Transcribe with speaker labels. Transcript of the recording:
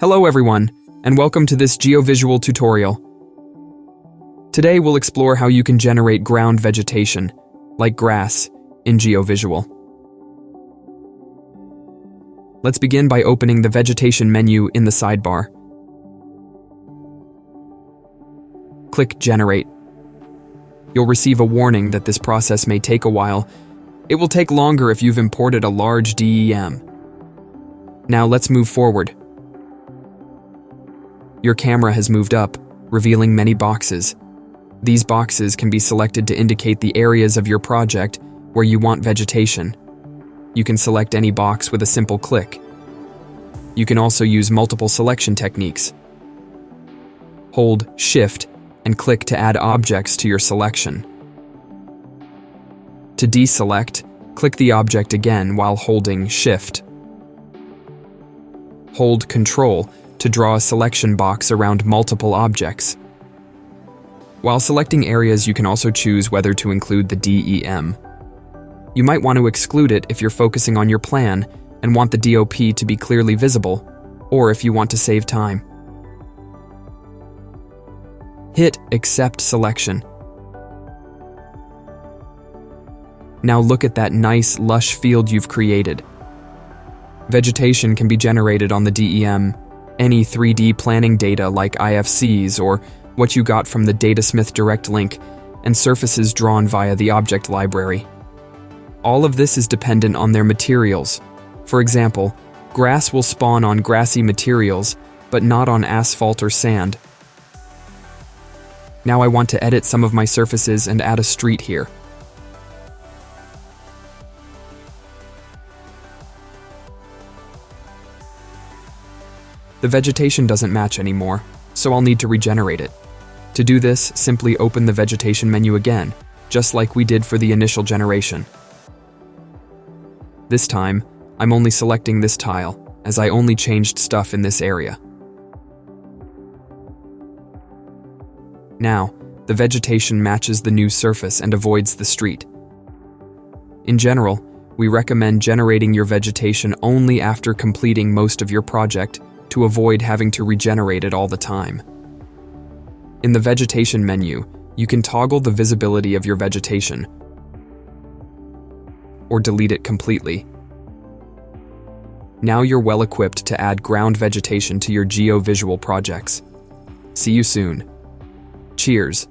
Speaker 1: Hello everyone, and welcome to this GeoVisual tutorial. Today we'll explore how you can generate ground vegetation, like grass, in GeoVisual. Let's begin by opening the vegetation menu in the sidebar. Click Generate. You'll receive a warning that this process may take a while. It will take longer if you've imported a large DEM. Now let's move forward. Your camera has moved up, revealing many boxes. These boxes can be selected to indicate the areas of your project where you want vegetation. You can select any box with a simple click. You can also use multiple selection techniques. Hold Shift and click to add objects to your selection. To deselect, click the object again while holding Shift. Hold Control to draw a selection box around multiple objects. While selecting areas, you can also choose whether to include the DEM. You might want to exclude it if you're focusing on your plan and want the DOP to be clearly visible, or if you want to save time. Hit Accept Selection. Now look at that nice, lush field you've created. Vegetation can be generated on the DEM, any 3D planning data like IFCs or what you got from the Datasmith Direct link, and surfaces drawn via the object library. All of this is dependent on their materials. For example, grass will spawn on grassy materials, but not on asphalt or sand. Now I want to edit some of my surfaces and add a street here. The vegetation doesn't match anymore, so I'll need to regenerate it. To do this, simply open the vegetation menu again, just like we did for the initial generation. This time, I'm only selecting this tile, as I only changed stuff in this area. Now, the vegetation matches the new surface and avoids the street. In general, we recommend generating your vegetation only after completing most of your project to avoid having to regenerate it all the time. In the vegetation menu, you can toggle the visibility of your vegetation or delete it completely. Now you're well equipped to add ground vegetation to your GeoVisual projects. See you soon. Cheers.